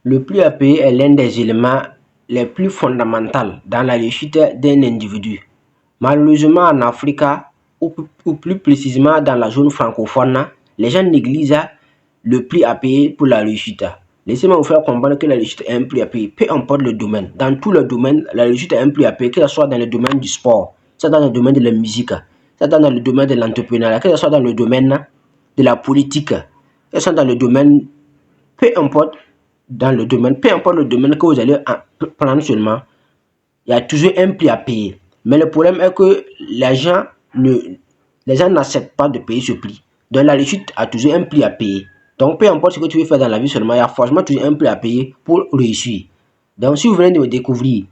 Le prix à payer est l'un des éléments les plus fondamentaux dans la réussite d'un individu. Malheureusement, en Afrique, ou plus précisément dans la zone francophone, les gens négligent le prix à payer pour la réussite. Laissez-moi vous faire comprendre que la réussite est un prix à payer, peu importe le domaine. Dans tous les domaines, la réussite est un prix à payer, que ce soit dans le domaine du sport, que ce soit dans le domaine de la musique, que ce soit dans le domaine de l'entrepreneuriat, que ce soit dans le domaine de la politique, que ce soit dans le domaine, peu importe le domaine que vous allez prendre seulement, il y a toujours un prix à payer. Mais le problème est que les gens n'acceptent pas de payer ce prix. Donc la réussite a toujours un prix à payer. Donc peu importe ce que tu veux faire dans la vie seulement, il y a forcément toujours un prix à payer pour réussir. Donc si vous venez de me découvrir,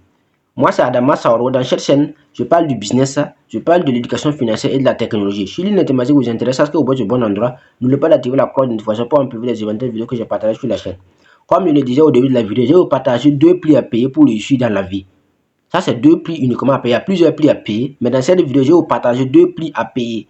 moi c'est Adama Saoro. Dans cette chaîne, je parle du business, je parle de l'éducation financière et de la technologie. Si l'une des thématiques vous intéresse, est-ce que vous êtes au bon endroit, n'oubliez pas d'activer la cloche de notification pour en prévenir les éventuelles vidéos que je partage sur la chaîne. Comme je le disais au début de la vidéo, je vais vous partager 2 prix à payer pour réussir dans la vie. Ça, c'est 2 prix uniquement à payer. Il y a plusieurs prix à payer, mais dans cette vidéo, je vais vous partager 2 prix à payer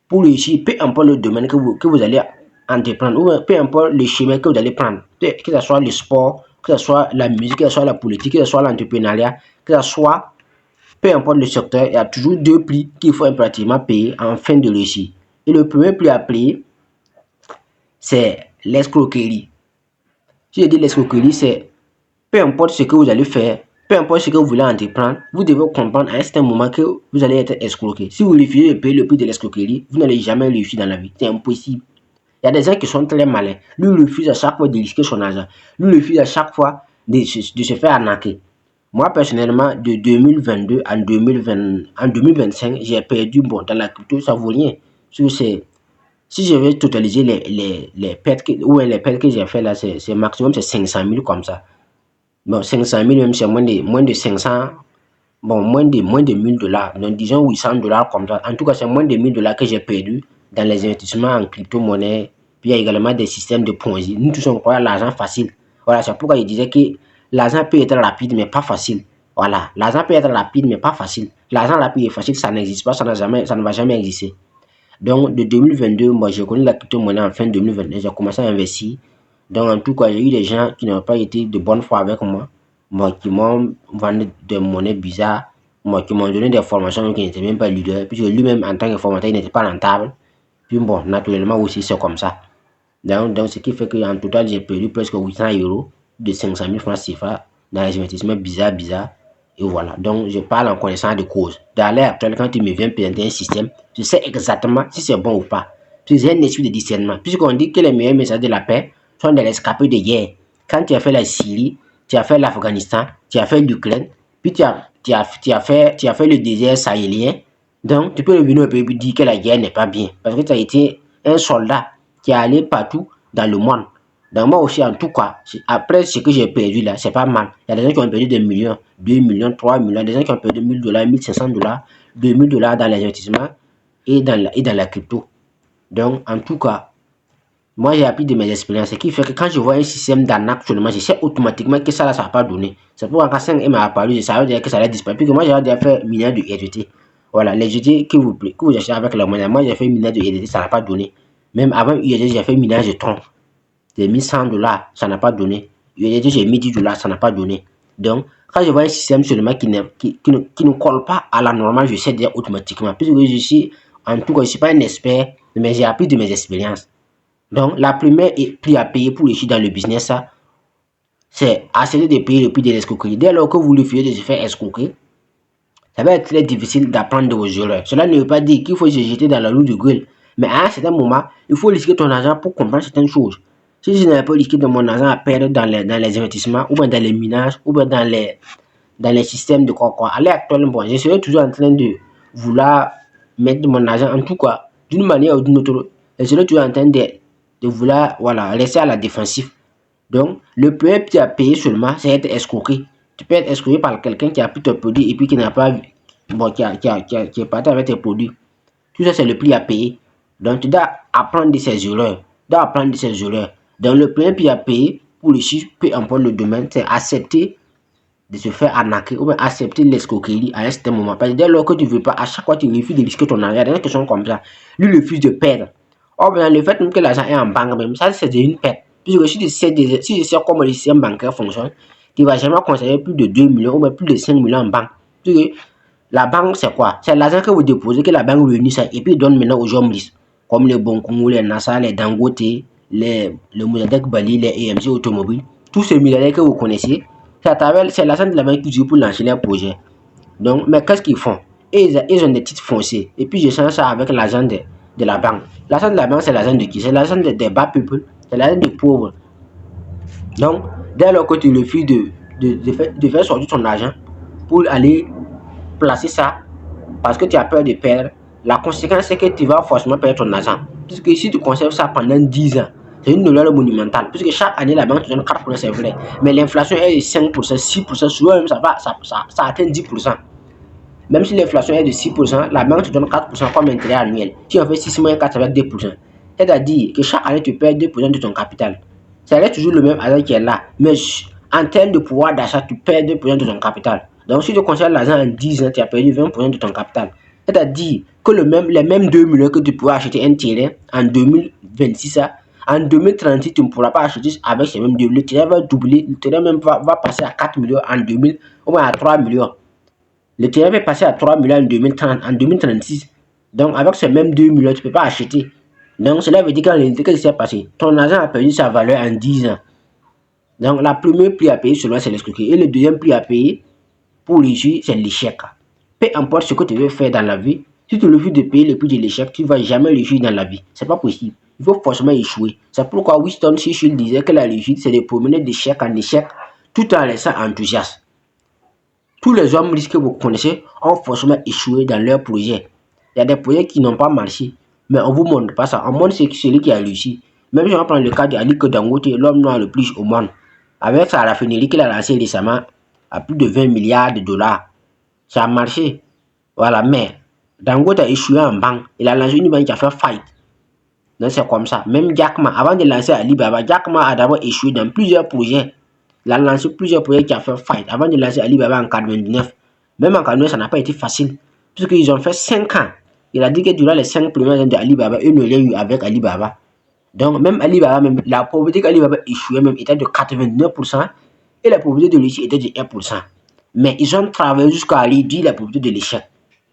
pour réussir, peu importe le domaine que vous allez entreprendre, ou peu importe le chemin que vous allez prendre, que ce soit le sport, que ce soit la musique, que ce soit la politique, que ce soit l'entrepreneuriat, que ce soit peu importe le secteur, il y a toujours 2 prix qu'il faut impérativement payer en fin de réussir. Et le premier prix à payer, c'est l'escroquerie. Si je dis l'escroquerie, c'est peu importe ce que vous allez faire, peu importe ce que vous voulez entreprendre, vous devez comprendre à un certain moment que vous allez être escroqué. Si vous refusez de payer le prix de l'escroquerie, vous n'allez jamais réussir dans la vie. C'est impossible. Il y a des gens qui sont très malins. Lui refuse à chaque fois de risquer son argent. Lui refuse à chaque fois de se faire arnaquer. Moi, personnellement, de 2022 en 2025, j'ai perdu, bon, dans la crypto, ça vaut rien. Si je vais totaliser les pertes que j'ai fait là, c'est maximum, c'est 500 000 comme ça. Bon, 500 000, même c'est moins de 500, bon, moins de 1000 $. Donc, disons 800 $ comme ça. En tout cas, c'est moins de 1000 $ que j'ai perdu dans les investissements en crypto-monnaie. Puis, il y a également des systèmes de Ponzi. Nous tous, on croit à l'argent facile. Voilà, c'est pourquoi je disais que l'argent peut être rapide, mais pas facile. Voilà, l'argent peut être rapide, mais pas facile. L'argent rapide et facile, ça n'existe pas, ça ne va jamais exister. Donc, de 2022, moi, j'ai connu la crypto-monnaie en fin 2022. J'ai commencé à investir. Donc, en tout cas, j'ai eu des gens qui n'ont pas été de bonne foi avec moi, qui m'ont vendu des monnaies bizarres, qui m'ont donné des formations qui n'étaient même pas leaders, puisque lui-même, en tant que formateur, il n'était pas rentable. Puis bon, naturellement aussi, c'est comme ça. Donc, ce qui fait qu'en total, j'ai perdu presque 800 € de 500 000 francs CFA dans les investissements bizarres. Et voilà. Donc, je parle en connaissance de cause. Dans l'heure actuelle, quand il me vient présenter un système, je sais exactement si c'est bon ou pas. Puis j'ai un esprit de discernement. Puisqu'on dit que les meilleurs messages de la paix sont des rescapés de guerre. Quand tu as fait la Syrie, tu as fait l'Afghanistan, tu as fait l'Ukraine, puis tu as fait le désert sahélien. Donc, tu peux revenir au pays et dire que la guerre n'est pas bien. Parce que tu as été un soldat qui est allé partout dans le monde. Donc moi aussi, en tout cas, après ce que j'ai perdu là, c'est pas mal. Il y a des gens qui ont perdu des millions, 2 millions, 3 millions, des gens qui ont perdu 1000 $, 1500 $, 2000 $ dans les investissements et dans la crypto. Donc, en tout cas, moi j'ai appris de mes expériences, ce qui fait que quand je vois un système d'arnaque seulement, je sais automatiquement que ça ne va pas donner. C'est pourquoi quand 5 m'a apparu, je savais dire que ça allait disparaître. Puis que moi j'ai déjà fait minage de RGT. Voilà, les GT que vous achetez avec la monnaie, moi j'ai fait minage de RGT, ça n'a pas donné. Même avant USD, j'ai fait minage de tronc. J'ai mis 100 $, ça n'a pas donné. USD, j'ai mis 10 $, ça n'a pas donné. Donc, quand je vois un système seulement qui ne colle pas à la normale, je sais dire automatiquement. Puisque je suis, en tout cas, je ne suis pas un expert, mais j'ai appris de mes expériences. Donc, la première prix à payer pour réussir dans le business, c'est accepter de payer le prix de l'escroquerie. Dès lors que vous refusez de se faire escroquer, ça va être très difficile d'apprendre de vos erreurs. Cela ne veut pas dire qu'il faut se jeter dans la roue du gueule. Mais à un certain moment, il faut risquer ton argent pour comprendre certaines choses. Si je n'avais pas risqué de mon argent à perdre dans les investissements, ou bien dans les minages, ou bien dans les systèmes de quoi. À l'heure actuelle, bon, je serai toujours en train de vouloir mettre mon argent, en tout cas, d'une manière ou d'une autre. Je serai toujours en train de vouloir, voilà, rester à la défensive. Donc, le premier prix à payer seulement, c'est être escroqué. Tu peux être escroqué par quelqu'un qui a pris tes produits et puis qui n'a pas, bon, qui est parti avec tes produits. Tout ça, c'est le prix à payer. Donc, tu dois apprendre de ses erreurs. Donc, le premier prix à payer pour le chiffre, peu importe le domaine, c'est accepter de se faire arnaquer ou bien accepter l'escroquerie à un certain moment. Parce que dès lors que tu ne veux pas, à chaque fois tu refuses de risquer ton argent, il y a des gens qui sont comme ça. Lui refuse de perdre. Or, bien, le fait même que l'argent est en banque, même ça, c'est une perte. Puisque si tu sais comment le système bancaire fonctionne, tu ne vas jamais conserver plus de 2 millions ou même plus de 5 millions en banque. Puisque la banque, c'est quoi? C'est l'argent que vous déposez, que la banque réunit ça et puis donne maintenant aux journalistes, comme les Bonkongo, les NASA, les Dangote, le Mossadegh Bali, les EMC Automobiles, tous ces milliardaires que vous connaissez, c'est l'argent de la banque qui utilise pour lancer leurs projets. Donc, mais qu'est-ce qu'ils font? Ils ont des titres fonciers. Et puis, je change ça avec l'argent de la banque. L'argent de la banque, c'est l'argent de qui? C'est l'argent des bas peuples, c'est l'argent des pauvres. Donc, dès lors que tu refuses de faire sortir ton argent pour aller placer ça, parce que tu as peur de perdre, la conséquence, c'est que tu vas forcément perdre ton argent. Puisque si tu conserves ça pendant 10 ans, c'est une douleur monumentale. Puisque chaque année, la banque te donne 4%, c'est vrai. Mais l'inflation est de 5%, 6%, souvent même ça atteint 10%. Même si l'inflation est de 6%, la banque te donne 4% comme intérêt annuel. Si on fait 6 mois 4, ça va être 2%. C'est-à-dire que chaque année, tu perds 2% de ton capital. Ça reste toujours le même argent qui est là. Mais en termes de pouvoir d'achat, tu perds 2% de ton capital. Donc, si tu conserves l'argent en 10 ans, tu as perdu 20% de ton capital. C'est-à-dire que les mêmes 2 millions que tu pourras acheter un terrain en 2026, en 2036, tu ne pourras pas acheter avec ces mêmes 2 millions. Le terrain va doubler, le terrain même va passer à 4 millions en 2000, ou à 3 millions. Le terrain va passer à 3 millions en 2030, en 2036. Donc, avec ces mêmes 2 millions, tu ne peux pas acheter. Donc, cela veut dire qu'en réalité, qu'est-ce qui s'est passé? Ton argent a perdu sa valeur en 10 ans. Donc, la première prix à payer, selon c'est l'escroquerie. Et le deuxième prix à payer, pour les jeux, c'est l'échec. Peu importe ce que tu veux faire dans la vie, si tu refuses de payer le prix de l'échec, tu ne vas jamais réussir dans la vie. C'est pas possible. Il faut forcément échouer. C'est pourquoi Winston Churchill disait que la réussite, c'est de promener d'échec en échec, tout en restant enthousiaste. Tous les hommes riches que vous connaissez ont forcément échoué dans leurs projets. Il y a des projets qui n'ont pas marché, mais on ne vous montre pas ça. On montre celui qui a réussi. Même si on prend le cas d'Aliko Dangote, l'homme noir le plus riche au monde, avec sa raffinerie qu'il a lancée récemment à plus de 20 milliards de dollars. Ça a marché. Voilà, mais Dangote a échoué en banque. Il a lancé une banque qui a fait faillite. Donc c'est comme ça. Même Jack Ma, avant de lancer Alibaba, Jack Ma a d'abord échoué dans plusieurs projets. Il a lancé plusieurs projets qui a fait faillite avant de lancer Alibaba en 99. Même en 99, ça n'a pas été facile. Puisqu'ils ont fait 5 ans. Il a dit que durant les 5 premières années d'Alibaba, eux ne l'ont eu avec Alibaba. Donc même Alibaba, même, la probabilité qu'Alibaba échouait même était de 89% et la probabilité de l'échec était de 1%. Mais ils ont travaillé jusqu'à aller dire la probabilité de l'échec.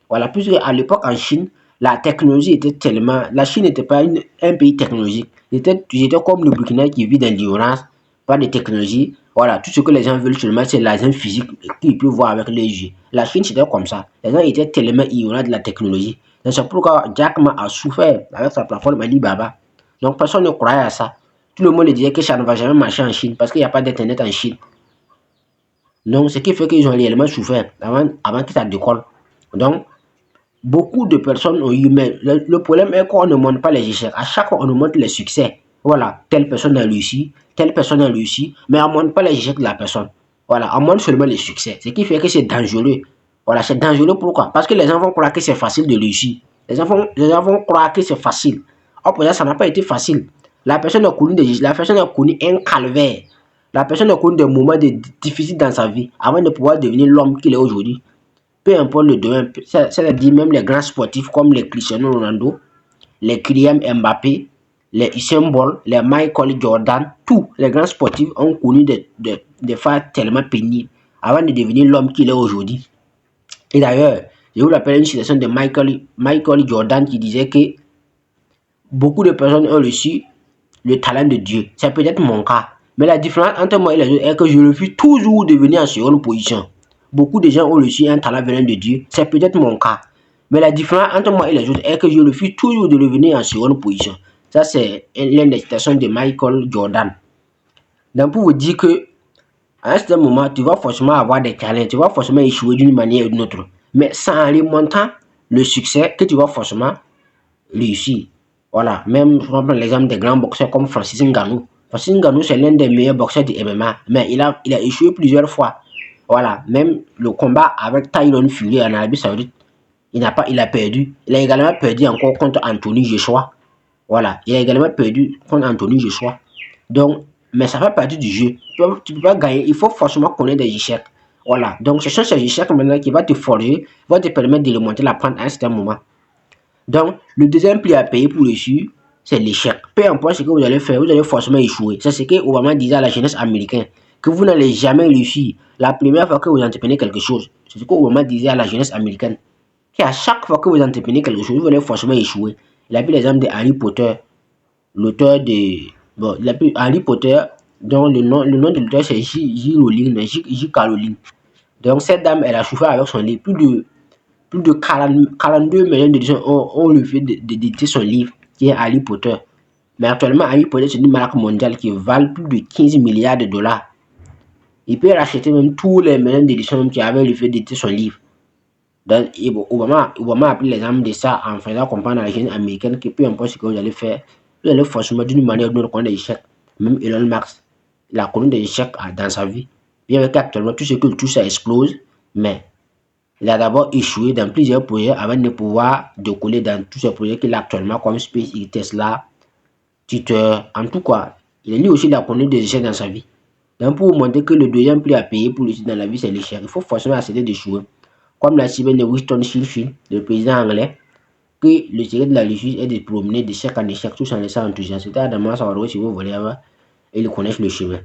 Voilà, puisque à l'époque en Chine, la technologie était tellement... La Chine n'était pas un pays technologique. C'était comme le Burkina qui vit dans l'ignorance, pas de technologie. Voilà, tout ce que les gens veulent seulement, c'est l'argent physique qu'ils peuvent voir avec les yeux. La Chine, c'était comme ça. Les gens étaient tellement ignorants de la technologie. Donc c'est pourquoi Jack Ma a souffert avec sa plateforme Alibaba. Donc personne ne croyait à ça. Tout le monde disait que ça ne va jamais marcher en Chine parce qu'il n'y a pas d'internet en Chine. Donc ce qui fait qu'ils ont réellement souffert avant que ça décolle. Donc beaucoup de personnes ont eu, mais le problème est qu'on ne montre pas les échecs. À chaque fois, on nous montre les succès. Voilà, telle personne a réussi, mais on ne montre pas les échecs de la personne. Voilà, on montre seulement les succès. Ce qui fait que c'est dangereux. Voilà, c'est dangereux pourquoi? Parce que les gens vont croire que c'est facile de réussir. Les gens vont croire que c'est facile. Or, pour ça, ça n'a pas été facile. La personne a connu un calvaire. La personne a connu des moments difficiles dans sa vie avant de pouvoir devenir l'homme qu'il est aujourd'hui. Peu importe le domaine, c'est-à-dire même les grands sportifs comme les Cristiano Ronaldo, les Kylian Mbappé, les Usain Bolt, les Michael Jordan, tous les grands sportifs ont connu des phases tellement pénibles avant de devenir l'homme qu'il est aujourd'hui. Et d'ailleurs, je vous rappelle une citation de Michael Jordan qui disait que beaucoup de personnes ont reçu le talent de Dieu. C'est peut-être mon cas. Mais la différence entre moi et les autres est que je refuse toujours de venir en seconde position. Beaucoup de gens ont reçu un talent venant de Dieu. C'est peut-être mon cas. Mais la différence entre moi et les autres est que je refuse toujours de revenir en seconde position. Ça, c'est l'une des citations de Michael Jordan. Donc, pour vous dire que à un certain moment, tu vas forcément avoir des talents. Tu vas forcément échouer d'une manière ou d'une autre. Mais c'est en remontant le succès que tu vas forcément réussir. Voilà. Même, je prends l'exemple des grands boxeurs comme Francis Ngannou. Francis Ngannou, c'est l'un des meilleurs boxeurs du MMA. Mais il a échoué plusieurs fois. Voilà, même le combat avec Tyron Fury en Arabie Saoudite, il a perdu. Il a également perdu encore contre Anthony Joshua. Voilà, il a également perdu contre Anthony Joshua. Donc, mais ça fait partie du jeu. Tu peux pas gagner, il faut forcément connaître des échecs. Voilà, donc ce sont ces échecs maintenant qui vont te forger, vont te permettre de remonter la pente à un certain moment. Donc, le deuxième prix à payer pour réussir, c'est l'échec. Peu importe ce que vous allez faire, vous allez forcément échouer. C'est ce que Obama disait à la jeunesse américaine, que vous n'allez jamais réussir. La première fois que vous entreprenez quelque chose, c'est ce que Obama disait à la jeunesse américaine, qu'à chaque fois que vous entreprenez quelque chose, vous allez forcément échouer. Il a pris l'exemple de Harry Potter, l'auteur de... Bon, il a pris Harry Potter, dont le nom de l'auteur c'est J. Rowling, J. Caroline. Donc cette dame, elle a souffert avec son livre. Plus de 42 millions d'éditions ont refusé d'éditer son livre, qui est Harry Potter. Mais actuellement, Harry Potter, c'est une marque mondiale qui valent plus de 15 milliards de dollars. Il peut racheter même tous les millions d'éditions qui avaient refusé d'éditer son livre. Donc, Obama a pris l'exemple de ça en faisant comprendre à la jeune américaine que peu importe ce que vous allez faire, vous allez forcément d'une manière ou d'une autre connaître des échecs. Même Elon Musk, il a connu des échecs dans sa vie. Bien qu'actuellement, tout ce qu'il touche, ça explose, mais il a d'abord échoué dans plusieurs projets avant de pouvoir décoller dans tous ces projets qu'il a actuellement, comme SpaceX, Tesla, Twitter, en tout cas. Lui aussi, il a connu des échecs dans sa vie. Donc, pour vous montrer que le deuxième prix à payer pour réussir dans la vie, c'est l'échec, il faut forcément accepter d'échouer. Comme l'a si bien de Winston Churchill, le président anglais, que le secret de la réussite est de promener d'échec en échec, tout en laissant enthousiasme. C'était Adam Sawarou, si vous voulez, et ils connaissent le chemin.